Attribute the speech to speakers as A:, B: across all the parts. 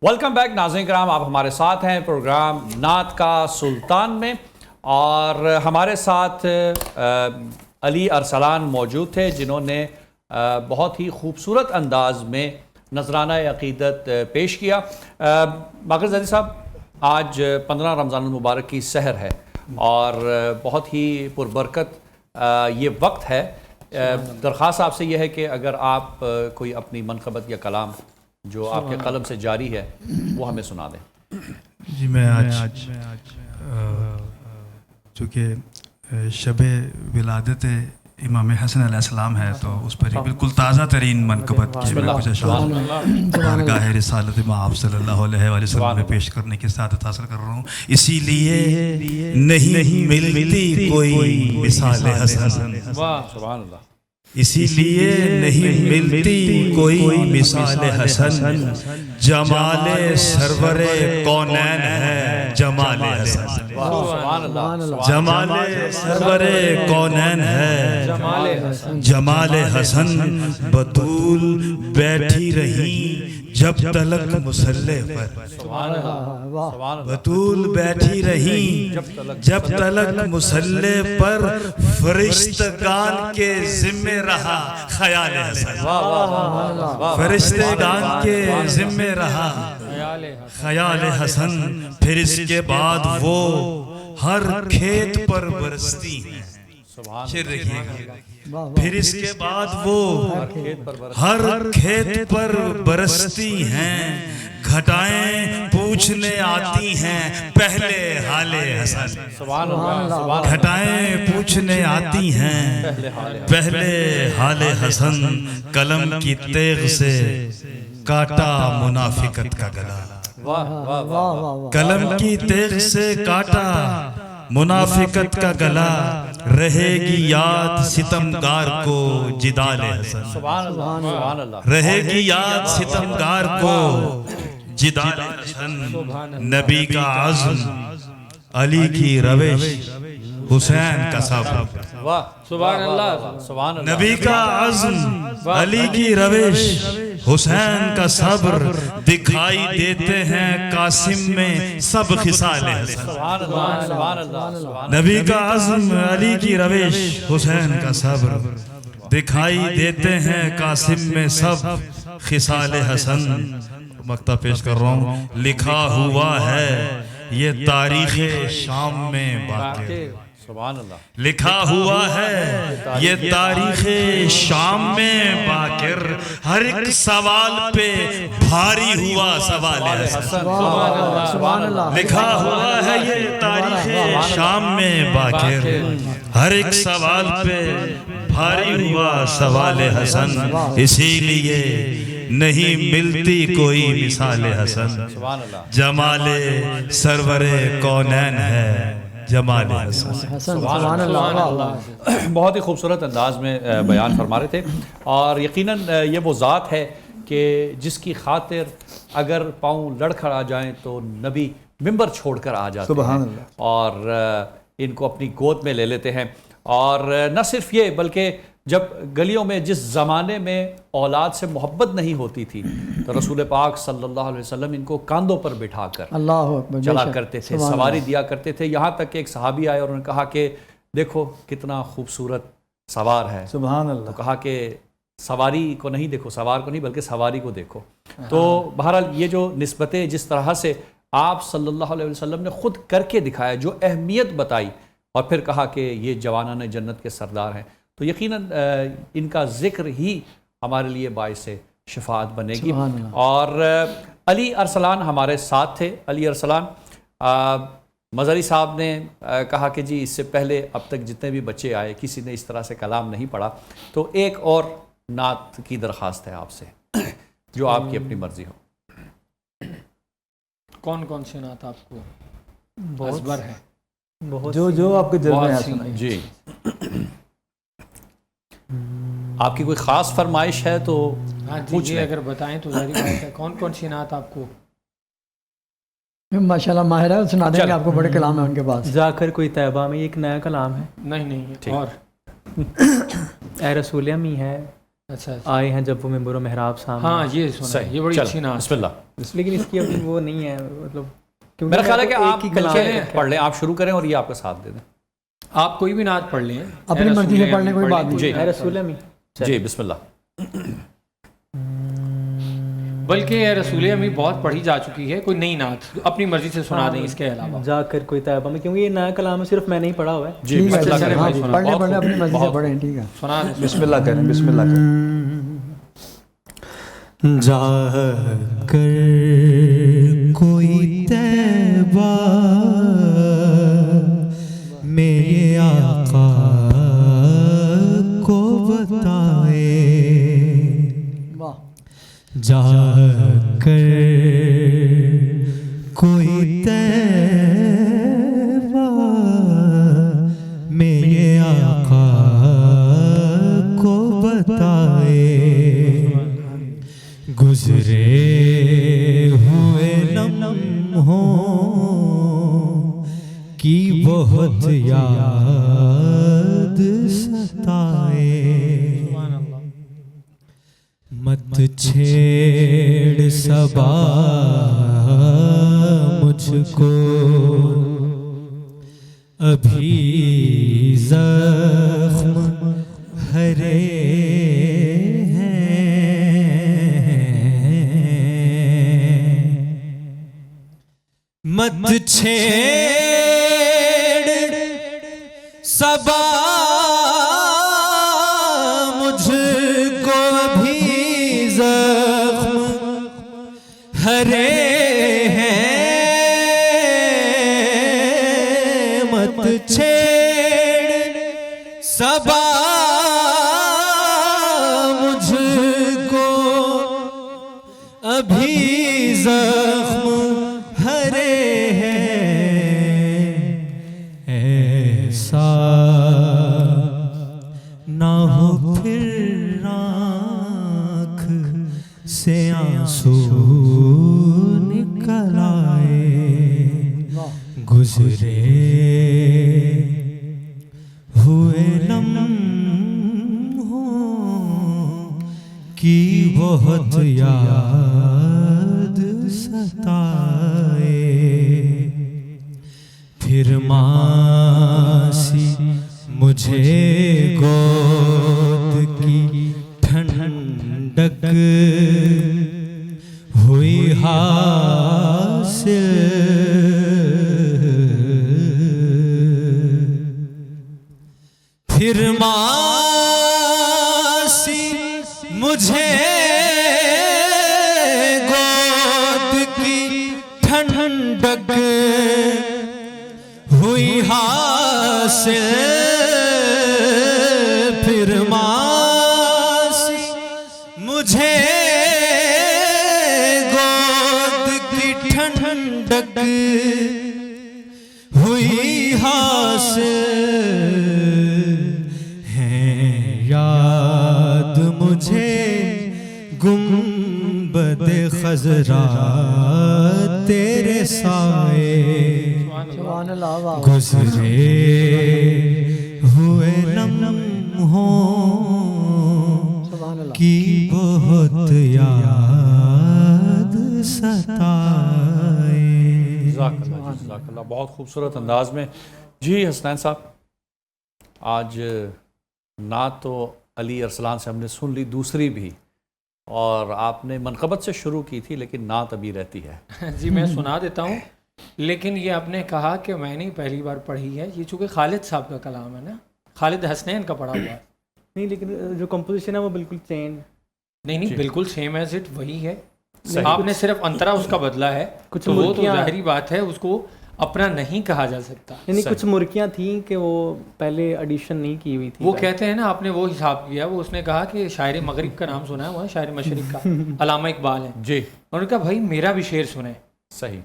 A: Welcome back नाज़रीन कराम, आप हमारे साथ हैं प्रोग्राम नात का सुल्तान में और हमारे साथ अली अरसलान मौजूद थे जिन्होंने बहुत ही खूबसूरत अंदाज में नजराना अक़ीदत पेश किया। बाकर ज़दी साहब, आज 15 रमज़ान मुबारक की सहर है और बहुत ही पुरबरकत ये वक्त है। दरख्वास्त आपसे यह है कि अगर आप कोई अपनी मनक़बत या कलाम जो आपके कलम से जारी है वो हमें सुना दें।
B: जी, मैं आज चूँकि शब विलादत इमाम हसन अलैहिस्सलाम है तो उस पर बिल्कुल ताज़ा तरीन मनक़बत की मैं कुछ अशआर बारगाह रिसालत आप सल्लल्लाहु अलैहि वसल्लम में पेश करने की सादत हासिल कर रहा हूँ। इसीलिए नहीं मिलती कोई मिसाल हसन,
A: सुभान अल्लाह।
B: इसीलिए नहीं मिलती कोई मिसाल हसन, जमाले सरवरे कौनैन है जमाले हसन, जमाले सरवरे कौनैन है जमाले हसन। बतूल बैठी रही जब तलक मुसल्ले पर, बतूल बैठी रही जब तलक मुसल्ले पर, फरिश्तगान के जिम्मे रहा ख्याल हसन, फरिश्तगान के जिम्मे रहा ख्याल हसन। फिर इसके बाद वो हर खेत पर बरसती है, फिर इसके बाद वो हर खेत पर बरसती हैं, घटाएं पूछने आती हैं पहले हाले हसन, घटाएं पूछने आती हैं पहले हाले हसन। कलम की तेग से काटा मुनाफिकत का गला, कलम की तेग से काटा मुनाफिकत का गला, रहेगी याद सितमगार को जिदाले हसन, रहेगी याद सितमगार को जिदाले हसन। नबी का आज़म अली की रविश हुसैन का सब्र,
A: सुभान अल्लाह।
B: नबी का आज़म अली की रविश हुसैन का सब्र, दिखाई देते हैं कासिम में सब खिसाले हसन। नबी का आज़म अली की रविश हुसैन का सब्र, दिखाई देते हैं कासिम में सब खिसाले हसन। मक्ता पेश कर रहा हूँ। लिखा हुआ है ये तारीख़ शाम में वाक़े, लिखा हुआ है ये तारीख़ शाम में बाकिर, हर एक सवाल पे भारी हुआ सवाल हसन। लिखा हुआ है ये तारीख़ शाम में बाकिर, हर एक सवाल पे भारी हुआ सवाल हसन। इसीलिए नहीं मिलती कोई मिसाल हसन, जमाले सरवरे कौनैन है जमाले हसन।
A: बहुत ही खूबसूरत अंदाज में बयान फरमा रहे थे और यकीनन ये वो ज़ात है कि जिसकी खातिर अगर पाँव लड़खड़ा जाएं तो नबी मिंबर छोड़कर आ जाते हैं और इनको अपनी गोद में ले लेते हैं। और न सिर्फ ये बल्कि जब गलियों में जिस ज़माने में औलाद से मोहब्बत नहीं होती थी तो रसूल पाक सल्लल्लाहु अलैहि वसल्लम इनको कांधों पर बिठाकर चला करते थे, सवारी दिया करते थे। यहाँ तक कि एक सहाबी आए और उन्होंने कहा कि देखो कितना खूबसूरत सवार है, सुभान अल्लाह। तो कहा कि सवारी को नहीं देखो, सवार को नहीं बल्कि सवारी को देखो। तो बहरहाल ये जो निस्बतें जिस तरह से आप सल्लल्लाहु अलैहि वसल्लम ने ख़ुद करके दिखाया, जो अहमियत बताई और फिर कहा कि ये जवानान जन्नत के सरदार हैं, तो यकीनन इनका ज़िक्र ही हमारे लिए बाइस शफाअत बनेगी। और अली अरसलान हमारे साथ थे। अली अरसलान, मज़हरी साहब ने कहा कि जी इससे पहले अब तक जितने भी बच्चे आए किसी ने इस तरह से कलाम नहीं पढ़ा, तो एक और नात की दरख्वास्त है आपसे जो आपकी अपनी मर्ज़ी हो।
C: कौन कौन सी नात आपको बहुत है? बहुत
D: जो आपके दिल में है
A: जी। आपकी कोई ख़ास फरमाइश है तो
C: पूछ लें, अगर बताएं तो ज़ाहिर बात है। कौन कौन सी नात आपको?
D: माशाल्लाह माहिर है, सुना देंगे आपको, बड़े कलाम है उनके पास।
E: जाकर कोई तैयबा में एक नया कलाम है।
C: नहीं और
E: ए रसूल अमी है,
C: अच्छा
E: आए हैं जब वो मिंबर मेहराब सामने।
C: हाँ ये सुना है, ये बड़ी
A: चलो,
C: अच्छी नात है।
A: बिस्मिल्लाह।
E: लेकिन इसकी अभी वो नहीं है, मतलब क्योंकि
A: मेरा ख्याल है कि
E: एक
A: आप
E: ही कलाम
A: मिलके
E: है।
A: पढ़ लें, आप शुरू करें और ये आपका साथ दे दें।
C: आप कोई भी नात पढ़ लें,
D: अपनी मर्जी से पढ़ने कोई बात नहीं।
A: जी
E: है रसूल अमी।
A: जी बिस्मिल्लाह।
C: बल्कि ये रसूल अमी बहुत पढ़ी जा चुकी है, कोई नई नात अपनी मर्जी से सुना दें इसके अलावा।
E: जाकर कोई तैयबा में, क्योंकि ये नया कलाम है, सिर्फ मैंने ही पढ़ा हुआ है।
A: जी
D: ठीक है,
A: बिस्मिल्लाह
C: चलें
A: करें।
C: भाई,
D: हाँ,
C: सुना।
D: पढ़ने
A: बहुत
D: पढ़ने
A: खूब,
D: अपनी मर्जी से
A: बहुत
D: पढ़ें, ठीक है।
C: सुना दें।
F: बिस्मिल्लाह करें, बिस्मिल्लाह करें।
B: जाकर कोई तैबा मेरे आका को बताए,
D: वाह,
B: जाकर कोई तैबा मेरे आका को बताए, गुजरे हुए लम्हों की बहुत याद सताए, मत छेड़ सबा मुझको अभी जख्म हरे मत छेड़ सबा मुझको भी जख्म हरे हैं, मत छेड़ सबा मुझको अभी जख्म हरे हैं, ऐसा ना हो फिर आँख से आंसू निकल आए, गुजरे हुए लम्हों की बहुत याद सताए, फिर मासी मुझे गोद की ठंडक हुई हासिल, फिर मासी मुझे गोद की ठंडक हुई हासिल, फिर मासी मुझे गोद की ठंडक हुई हासिल, है याद मुझे गुंबद खजरा तेरे साए,
D: सुभान अल्लाह, वाह,
B: गुजरे हुए लम्हों
D: सुभान अल्लाह।
B: की बहुत याद सताए।
A: जज़ाकल्लाह, जज़ाकल्लाह, बहुत खूबसूरत अंदाज में। जी हसनैन साहब, आज ना तो अली अरसलान से हमने सुन ली, दूसरी भी, और आपने मनक़बत से शुरू की थी, लेकिन नात अभी रहती है।
C: जी मैं सुना देता हूँ, लेकिन ये आपने कहा कि मैंने पहली बार पढ़ी है, ये चूँकि खालिद साहब का कलाम है ना, खालिद हसनैन का पढ़ा हुआ है।
E: नहीं, लेकिन जो कंपोजिशन है वो बिल्कुल चेंज,
C: नहीं बिल्कुल सेम एज इट वही है,
A: सही।
C: आपने सिर्फ अंतरा उसका बदला है,
E: कुछ
C: तो वो तो
E: मुर्गियाँ-
C: जाहिरी बात है उसको अपना नहीं कहा जा सकता।
E: यानी
A: सही।
E: कुछ मुर्गियाँ थी कि वो पहले एडिशन नहीं की हुई थी।
C: वो कहते हैं ना, आपने वो हिसाब किया, वो उसने कहा कि शायर मगरिब का नाम सुना है, वो शायर मशरिक का अलामा इकबाल है।
A: जी
C: उन्होंने कहा भाई मेरा भी शेर सुने,
A: सही।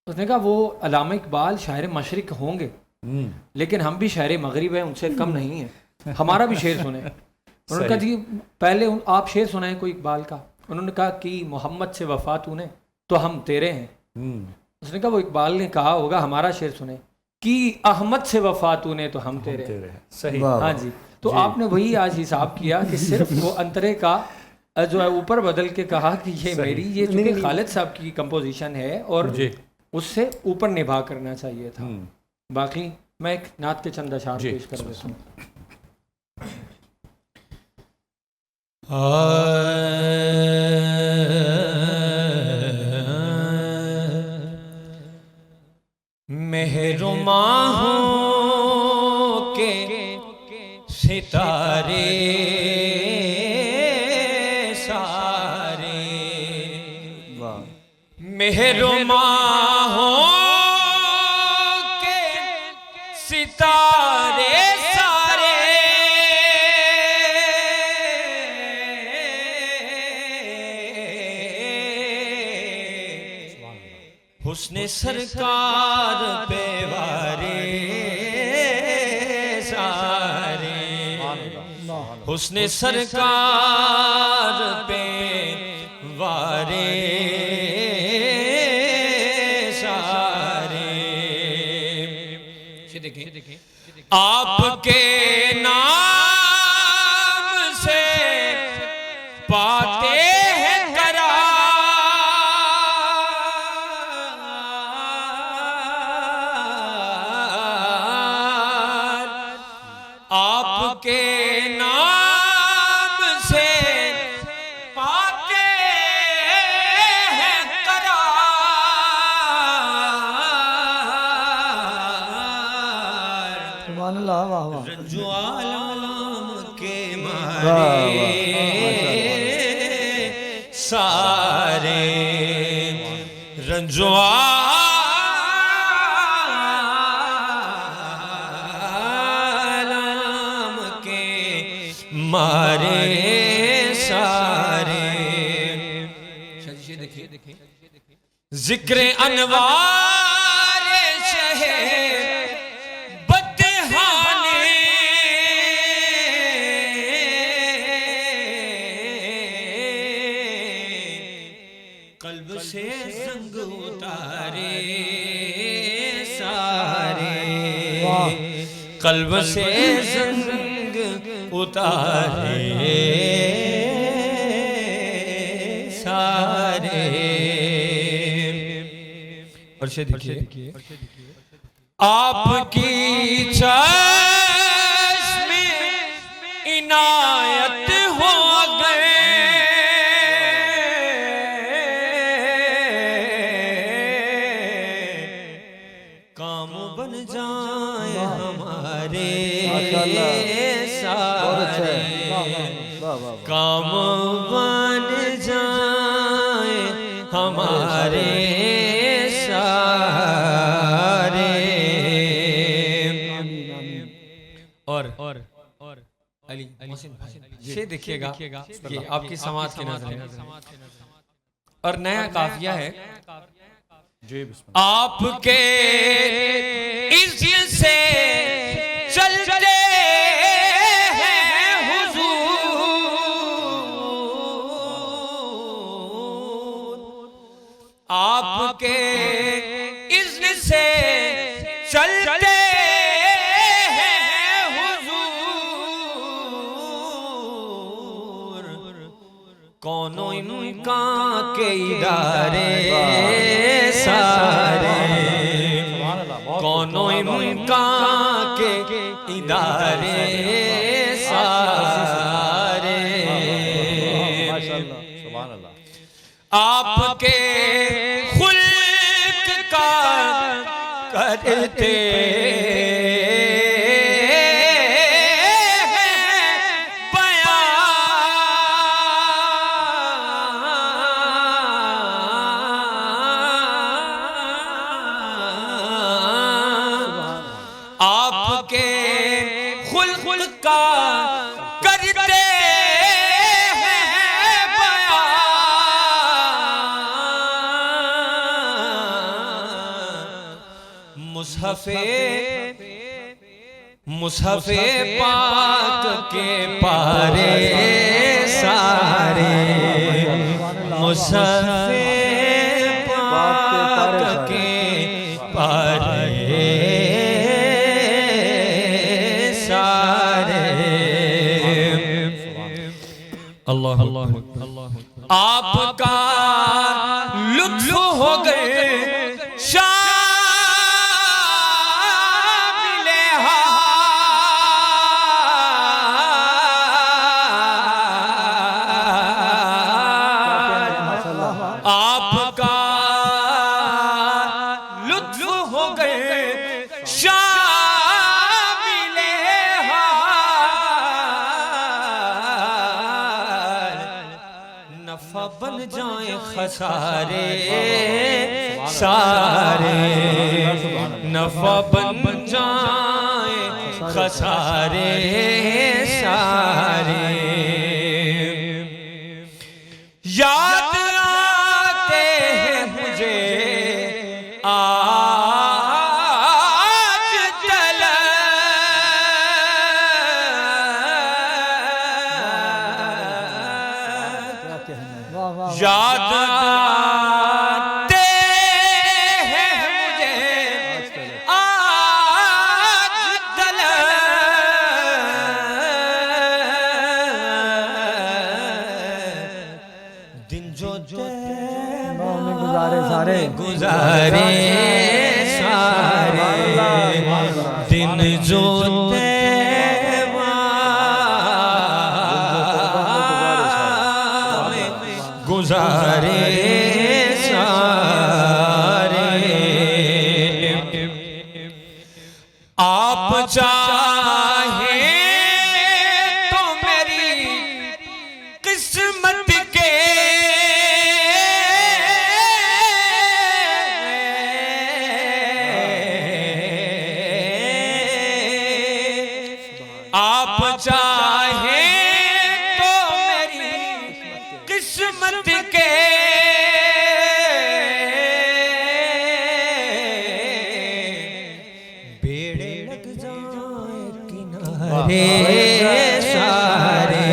C: उसने कहा वो अलामा इकबाल शायर मशरिक होंगे, लेकिन हम भी शायर मगरिब हैं, उनसे कम नहीं है, हमारा भी शेर सुने। उन्होंने कहा जी पहले आप शेर सुनाए कोई इकबाल का। उन्होंने कहा कि मोहम्मद से वफा तूने तो हम तेरे हैं। उसने कहा वो इकबाल ने कहा होगा, हमारा शेर सुने कि अहमद से वफा तूने तो हम तेरे हैं।
A: सही।
C: हाँ जी, तो आपने वही आज हिसाब किया कि सिर्फ वो अंतरे का जो है ऊपर बदल के कहा कि ये मेरी, ये चूंकि खालिद साहब की कंपोजिशन है और उससे ऊपर निभा करना चाहिए था। बाकी मैं एक नात के चंद अशार पेश कर देता हूँ।
F: मेहरुमाहों के सितारे सारे, मेहरुमाहों के सितारे सारे, हुस्ने सरकार पे वारे सारे, हुस्ने सरकार पे वारे सारे। देखिए आपके नाम से पाते हैं करार, आपके नाम से पाते हैं करार।
D: सुभान अल्लाह, वाह वाह।
F: रंजो आलम के मारे सारे, रंजो आलम के मारे सारे। देखिए जिक्र अनवार शहर बदहाने, कल्ब से संग उतारे सारे, कल्ब से संग उतारे सारे। और से देखिए आपकी चश्मे इनायत हो गए, काम बन जाए हमारे सारे, काम बन जाए हमारे सारे। और अली मोहसिन भाई ये देखिएगा, ये आपकी समाज के नजर, और नया काफिया है आपके इज्जत से चलते हैं हुजूर, आपके इज्जत से चलते हैं हुजूर, कौनो इनका के इदारे सारे, कौनो इनका के इदारे सारे। आपके खुल्क का करते मुसहफ़े पाक के पारे सारे, मुसहफ़े पाक के पारे सारे।
B: अल्लाह अल्लाह
F: आपका लुत्फ हो गए शामिले हाल, आपका लुत्फ हो गए शामिले हाल, नफा बन जाए खसारे सारे, नफा बन जाए खसारे सारे। याद आते हैं मुझे आज
D: वाह वाह
F: याद आते हैं मुझे आज दिन जो
D: हमने गुजारे सारे
F: गुजारे सारे, दिन जो गुजारे सारे। आप चाहे तो मेरी किस्मत के आप चाहे तो मेरी किस्मत के बेड़े लग जाए किनारे सारे,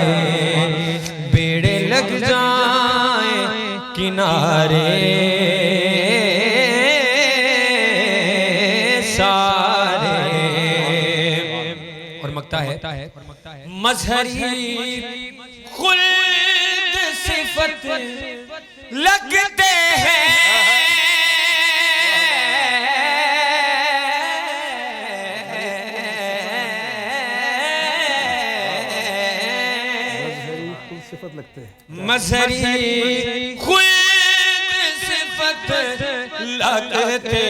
F: बेड़े लग जाए किनारे सारे। और मकता है मजहरी खुल्द सिफत लगते हैं,
D: सिफत लगते हैं।
F: मजहरी खुल्द सिफत लगते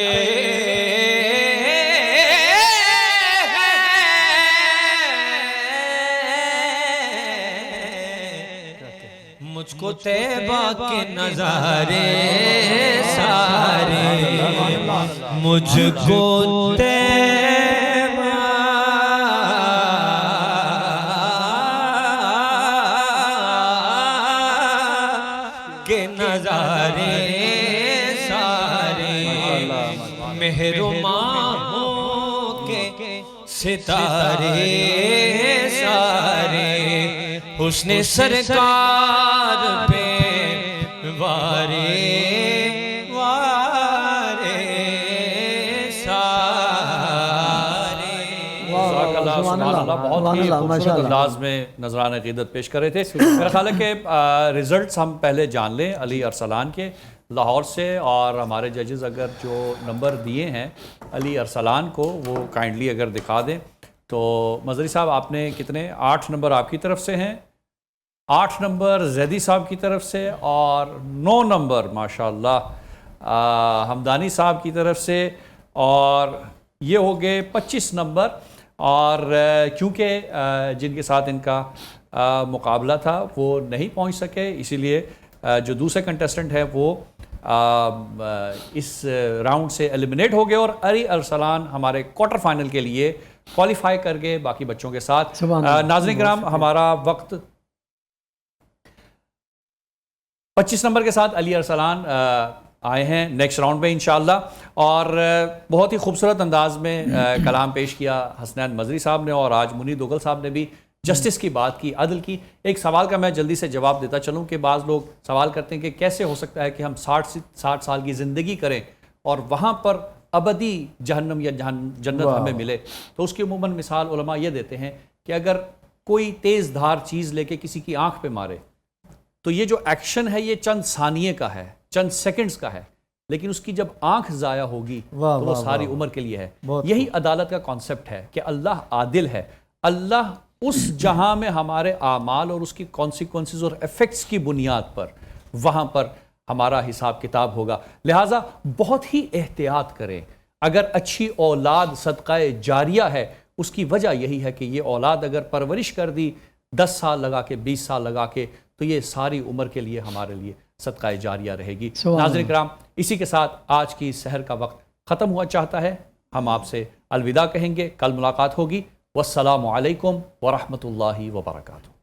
F: मुझको तैबा के नजारे सारे, मुझको तैबा के नजारे सारे, मेहरुमाओं के सितारे सारे, हुस्ने सरकार पे वारे वारे सारे।
A: बहुत ही खूबसूरत अंदाज में नजरान अकीदत पेश कर रहे थे। मेरा ख्याल है कि रिजल्ट्स हम पहले जान लें अली अरसलान के लाहौर से, और हमारे जजेस अगर जो नंबर दिए हैं अली अरसलान को वो काइंडली अगर दिखा दें। तो मजरी साहब आपने कितने? 8 नंबर आपकी तरफ से हैं, 8 नंबर जैदी साहब की तरफ से, और 9 नंबर माशाल्लाह हमदानी साहब की तरफ से, और ये हो गए 25 नंबर। और क्योंकि जिनके साथ इनका मुकाबला था वो नहीं पहुंच सके, इसीलिए जो दूसरे कंटेस्टेंट है वो इस राउंड से एलिमिनेट हो गए, और अली अरसलान हमारे क्वार्टर फाइनल के लिए क्वालिफाई कर गए बाकी बच्चों के साथ। नाज़रीन किराम, हमारा वक्त 25 नंबर के साथ अली अरसलान आए हैं नेक्स्ट राउंड में इंशाल्लाह, और बहुत ही खूबसूरत अंदाज में कलाम पेश किया हसनैन मजरी साहब ने, और आज मुनीर दोगल साहब ने भी जस्टिस की बात की, अदल की। एक सवाल का मैं जल्दी से जवाब देता चलूं कि बाज़ लोग सवाल करते हैं कि कैसे हो सकता है कि हम 60 साल की ज़िंदगी करें और वहाँ पर अबदी जहन्नम या जन्नत हमें मिले। तो उसकी अमूमन मिसाल उलमा ये देते हैं कि अगर कोई तेज़ धार चीज़ लेके किसी की आँख पे मारे तो ये जो एक्शन है ये चंद सानिये का है, चंद सेकंड्स का है, लेकिन उसकी जब आंख ज़ाया होगी तो वो सारी उम्र के लिए है। यही अदालत का कॉन्सेप्ट है कि अल्लाह आदिल है। अल्लाह उस जहां में हमारे आमाल और उसकी कॉन्सिक्वेंसेस और इफेक्ट्स की बुनियाद पर वहां पर हमारा हिसाब किताब होगा। लिहाजा बहुत ही एहतियात करें। अगर अच्छी औलाद सदका जारिया है, उसकी वजह यही है कि ये औलाद अगर परवरिश कर दी 10 साल लगा के, 20 साल लगा के, तो ये सारी उम्र के लिए हमारे लिए सदका जारिया रहेगी। नाज़रीन किराम, इसी के साथ आज की सहर का वक्त ख़त्म हुआ चाहता है। हम आपसे अलविदा कहेंगे, कल मुलाकात होगी। वस्सलामु अलैकुम वरहमतुल्लाहि वबरकातुहू।